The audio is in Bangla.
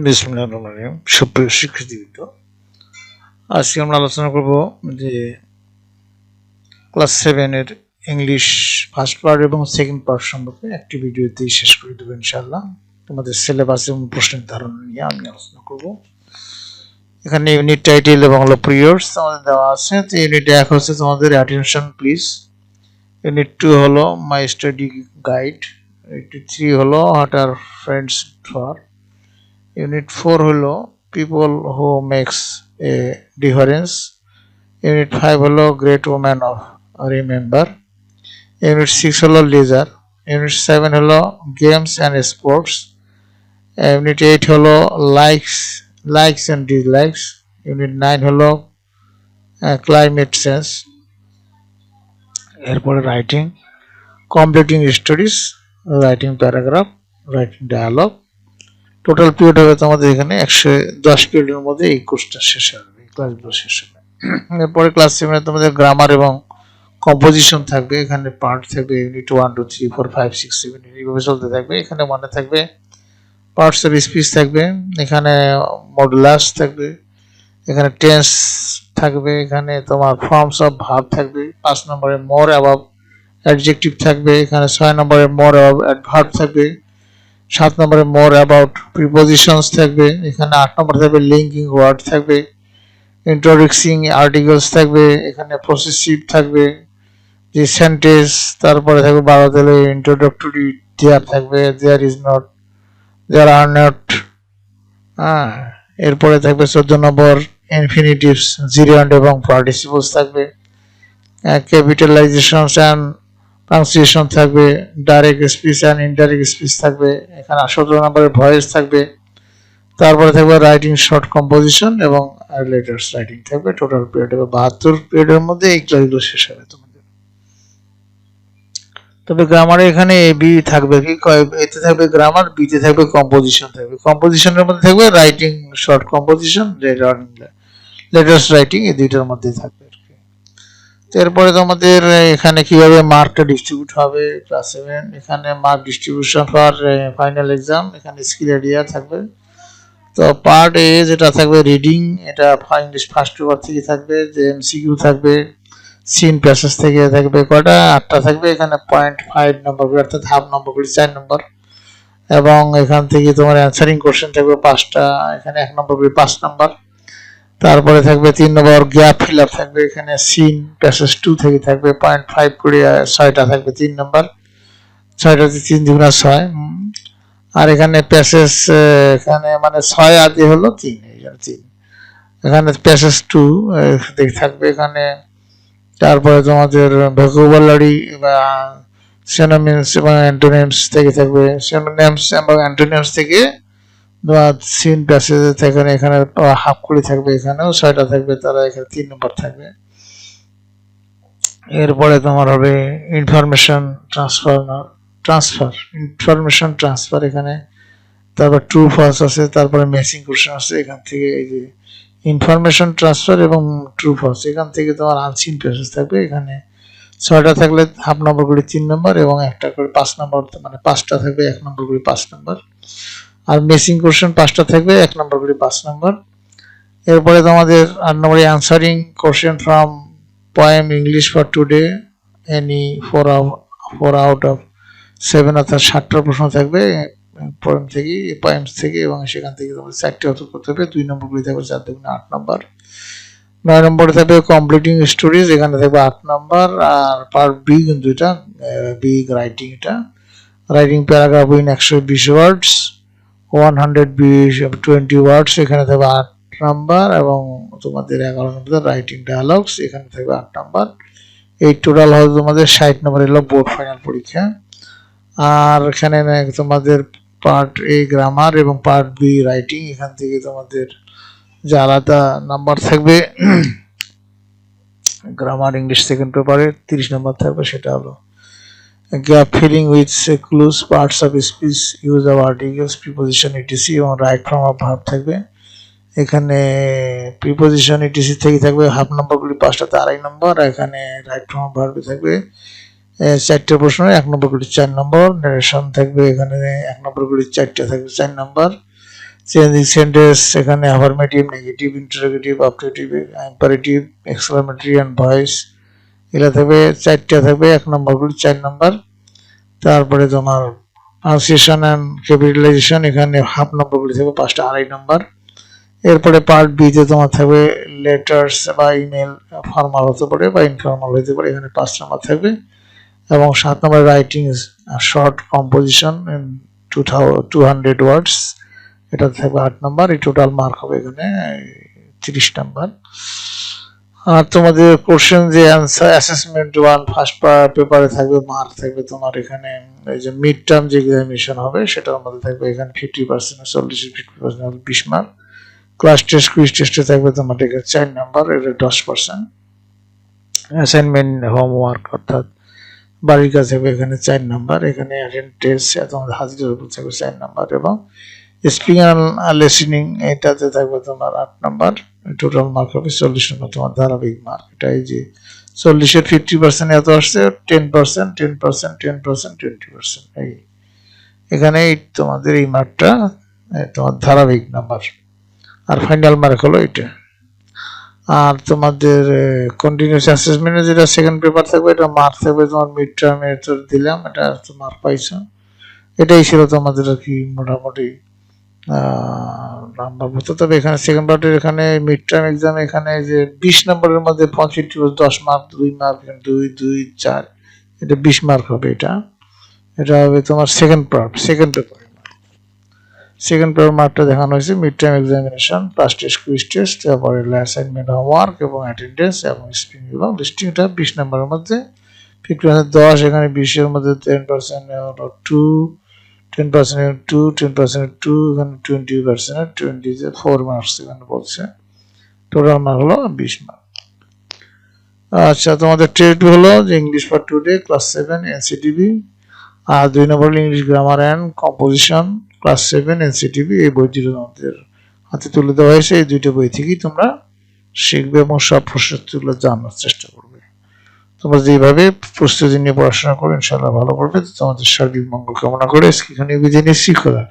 বিসমিল্লাহির রহমানির রহিম। সুপ্রিয় শিক্ষার্থীবৃন্দ, আজকে আমরা আলোচনা করব যে ক্লাস 7 এর ইংলিশ ফার্স্ট পার্ট এবং সেকেন্ড পার্ট সম্পর্কে একটি ভিডিওতেই শেষ করে দেবো ইনশাআল্লাহ। তোমাদের সিলেবাস এবং প্রশ্নের ধারণা নিয়ে আমি আলোচনা করব। এখানে ইউনিট টাইটেল এবং হলো পিরিয়ডস আমাদের দেওয়া আছে। তো ইউনিট 1 হচ্ছে তোমাদের অ্যাটেনশন প্লিজ, ইউনিট 2 হলো মাই স্টাডি গাইড, ইউনিট 3 হলো what are friends for, unit 4 হলো people who makes a difference, unit 5 হলো great woman of remember, unit 6 হলো লেজার, ইউনিট 7 হলো গেমস অ্যান্ড স্পোর্টস, ইউনিট 8 হলো লাইকস অ্যান্ড ডিসলাইকস, ইউনিট 9 হলো ক্লাইমেট চেঞ্জ। এরপরে writing, completing stories, writing paragraph, writing dialogue. Total period হবে তোমাদের এখানে 110 পিরিয়ডের মধ্যে এই কোর্সটা শেষ হবে, এই ক্লাসগুলো শেষ হবে। এরপরে ক্লাস 7 তোমাদের গ্রামার এবং কম্পোজিশন থাকবে। এখানে পার্ট থাকবে ইউনিট 1 2 3 4 5 6 7 এইভাবে চলতে থাকবে। এখানে মনে থাকবে পার্টস অফ স্পিচ থাকবে, এখানে মডুলাস থাকবে, এখানে টেন্স থাকবে, এখানে তোমার ফর্মস অফ ভার্ব থাকবে, 5 নম্বরে মোর অ্যাবাভ অ্যাডজেক্টিভ থাকবে, এখানে 6 নম্বরে মোর অ্যাবাভ অ্যাডভার্ব থাকবে, 7 নম্বরে মোর অ্যাবাউট প্রিপোজিশনস থাকবে, এখানে 8 নম্বরে থাকবে লিঙ্কিং ওয়ার্ড থাকবে, ইন্ট্রোডিউসিং আর্টিকেলস থাকবে, এখানে পসেসিভ থাকবে, যে সেন্টেন্স, তারপরে থাকবে 12 তাহলে ইন্ট্রোডাক্টরি দেয়ার থাকবে, there is not, there are not. এরপরে থাকবে 14 নম্বর ইনফিনিটিভস, জিরান্ড এবং পার্টিসিপলস থাকবে, ক্যাপিটালাইজেশনস অ্যান্ড পাংচুয়েশন থাকবে, direct speech and indirect speech থাকবে, এখানে 17 নম্বরের ভয়েস থাকবে, তারপরে থাকবে রাইটিং শর্ট কম্পোজিশন এবং লেটার্স রাইটিং থাকবে। টোটাল পিরিয়ড হবে 72 পিরিয়ডের মধ্যে এই ক্লাসগুলো শেষ হবে তোমাদের। তবে গ্রামারে এখানে এ বি থাকবে, কি এতে থাকবে গ্রামার, বিতে থাকবে কম্পোজিশন থাকবে। কম্পোজিশনের মধ্যে থাকবে writing short composition, letters writing, এই দুইটার মধ্যে থাকবে। এরপরে তোমাদের এখানে কিভাবে মার্কটা ডিস্ট্রিবিউট হবে ক্লাস 7, এখানে mark distribution for final exam, এখানে স্কিল এরিয়া থাকবে। তো পার্ট এ যেটা থাকবে রিডিং, এটা ইংলিশ ফার্স্ট পেপার থেকে থাকবে, যে এমসিকিউ থাকবে, সিন প্যাসেজ থেকে থাকবে কয়টা 8টা থাকবে, এখানে 0.5 নম্বর করে অর্থাৎ হাফ নম্বর করে 4 নম্বর, এবং এখান থেকে তোমার অ্যান্সারিং কোশ্চেন থাকবে 5টা, এখানে 1 নম্বর করে 5 নম্বর। তারপরে থাকবে 3 নম্বর গ্যাপ ফিলার থাকবে, এখানে সিন প্যাসেজ 2 থেকে থাকবে 0.5 করে 6টা থাকবে 3 নম্বর, 6টাতে 3 দুগুণা 6। আর এখানে প্যাসেজ এখানে মানে 6 আদি হলো 3, এই জন্য 3। এখানে প্যাসেজ 2 থাকবে এখানে। তারপরে তোমাদের ভোকাবুলারি বা সিনোনিমস এবং অ্যান্টোনিমস থেকে থাকবে, সিনোনিমস এবং অ্যান্টোনিমস থেকে সিন প্যাসেজ থেকে এখানে হাফ করে থাকবে, এখানেও 6টা থাকবে, তারা এখানে 3 নম্বর থাকবে। এরপরে তোমার হবে ইনফরমেশন ইনফরমেশন ট্রান্সফার, এখানে তারপর ট্রু ফলস আছে, তারপরে ম্যাচিং কোশ্চেন আছে। এখান থেকে এই যে ইনফরমেশন ট্রান্সফার এবং ট্রু ফলস, এখান থেকে তোমার আনসিন প্যাসেজ থাকবে, এখানে 6টা থাকলে হাফ নম্বর করে 3 নম্বর এবং একটা করে 5 নম্বর, মানে 5টা থাকবে 1 নম্বর করে 5 নম্বর। আর মেসিং কোশ্চেন 5টা থাকবে 1 নম্বর করে 5 নম্বর। এরপরে তোমাদের 8 নম্বরে answering question from poem English for today, any 4 out of 7, অর্থাৎ 7টা প্রশ্ন থাকবে পোয়েমস থেকে, এবং সেখান থেকে তোমাদের 4টে উত্তর করতে হবে। 2 নম্বর করে থাকবে 4 দুগুণে 8 নম্বর। 9 নম্বরে থাকবে কমপ্লিটিং স্টোরিজ, এখানে থাকবে 8 নম্বর। আর পার্ট বি কিন্তু এটা বিগ রাইটিং, এটা রাইটিং প্যারাগ্রাফ ইন 120 ওয়ার্ডস, 120 ওয়ার্ডস, এখানে থাকবে 8 নাম্বার। এবং তোমাদের 11 নম্বর রাইটিং ডায়ালগস, এখানে থাকবে 8 নাম্বার। এই টোটাল হবে তোমাদের 60 নম্বর এলো বোর্ড ফাইনাল পরীক্ষা। আর এখানে তোমাদের পার্ট এ গ্রামার এবং পার্ট বি রাইটিং, এখান থেকে তোমাদের যে আলাদা নাম্বার থাকবে গ্রামার ইংলিশ সেকেন্ড পেপারে 30 নম্বর থাকবে, সেটা হলো gap filling with clues, parts of speech, use of articles, preposition etc এবং রাইট ফর্ম অফ ভার্ব থাকবে। এখানে প্রিপোজিশন ইটিসি থেকে থাকবে হাফ নম্বর করে 5টাতে 2.5 নম্বর, এখানে রাইট ফর্ম অফ ভার্বে থাকবে 4টে প্রশ্ন 1 নম্বর করে 4 নম্বর। নারেশন থাকবে এখানে 1 নম্বর করে 4টে থাকবে 4 নম্বর। চেঞ্জিং সেন্টেন্স এখানে affirmative, negative, interrogative, objective, imperative, exclamatory and voice. এগুলো থাকবে 4টা থাকবে, 1 নম্বর করে 4 নম্বর। তারপরে তোমার প্রনাউন্সিয়েশন অ্যান্ড ক্যাপিটালাইজেশন এখানে হাফ নম্বর করে থাকবে 5টা, 2.5 নম্বর। এরপরে পার্ট বি তে তোমার থাকবে লেটার্স বা ইমেল, ফর্মাল হতে পারে বা ইনফর্মাল হতে পারে, এখানে 5 নম্বর থাকবে। এবং 7 নম্বর রাইটিং শর্ট কম্পোজিশন 200 ওয়ার্ডস, এটা থাকবে 8 নম্বর। এই টোটাল মার্ক হবে এখানে 30 নম্বর। আর তোমাদের কোশ্চেন যে অ্যান্সার অ্যাসেসমেন্ট 1 ফার্স্ট পেপারে থাকবে, মার্ক থাকবে তোমার এখানে এই যে মিড টার্ম যে এক্সামিনেশন হবে সেটার মধ্যে থাকবে এখানে 50%, 40-50% 20 মার্ক। ক্লাস টেস্ট, কুইজ টেস্টে থাকবে তোমার এখানে 4 নম্বর, এটা 10%। অ্যাসাইনমেন্ট হোমওয়ার্ক অর্থাৎ বাড়ির কাজ থাকবে এখানে 4 নম্বর। এখানে অ্যাটেন্ডেন্স তোমাদের হাজিরের উপর থাকবে 4 নম্বর। এবং স্পিকিং আর লিসেনিং এটাতে থাকবে তোমার 8 নম্বর। টোটাল মার্ক হবে 40 নম্বর তোমার ধারাবাহিক মার্ক। এটাই যে 40-এর 50% এত আসছে, 10%, 10%, 10%, 20%। এই এখানে তোমাদের এই মার্কটা তোমার ধারাবাহিক নাম্বার, আর ফাইনাল মার্ক হলো এটা। আর তোমাদের কন্টিনিউয়াস অ্যাসেসমেন্টে যেটা সেকেন্ড পেপার থাকবে, এটা মার্ক থাকবে তোমার মিড টার্মে দিলাম, এটা মার্ক পাইছো। এটাই ছিল তোমাদের আর কি মোটামুটি নাম্বার মতো। তবে এখানে সেকেন্ড পার্টের এখানে মিড টার্ম এক্সাম এখানে যে 20 নম্বরের মধ্যে 65 10 মার্ক, 2 মার্ক, 2 2 4, এটা 20 মার্ক হবে। এটা হবে তোমার সেকেন্ড পেপার। সেকেন্ড পেপার মার্কটা দেখানো হয়েছে mid term examination, class test, quiz test, তারপরে অ্যাসাইনমেন্ট, হোমওয়ার্ক এবং অ্যাটেন্ডেন্স এবং স্পিকিং এবং লিস্টিংটা 20 নম্বরের মধ্যে 50% 10, এখানে 20-এর মধ্যে 10% 2, 10% 2, 10% 2, এখানে 20% 20 4 মার্কস এখানে বলছে। টোটাল মার্ক হলো 20 মার্ক। আচ্ছা, তোমাদের ট্রেড হলো যে English for today class 7 NCTB, আর 2 number English grammar and composition class 7 NCTB. এই বইটি তোমাদের হাতে তুলে দেওয়া হয়েছে। এই 2টা বই থেকেই তোমরা শিখবে এবং সব প্রশ্নগুলো জানার চেষ্টা করবে। তোমরা যেভাবে প্রস্তুতি নিয়ে পড়াশোনা করো ইনশাআল্লাহ ভালো করবে। তোমাদের সার্বিক মঙ্গল কামনা করে এখানে বিদায় নিচ্ছি। খোদা।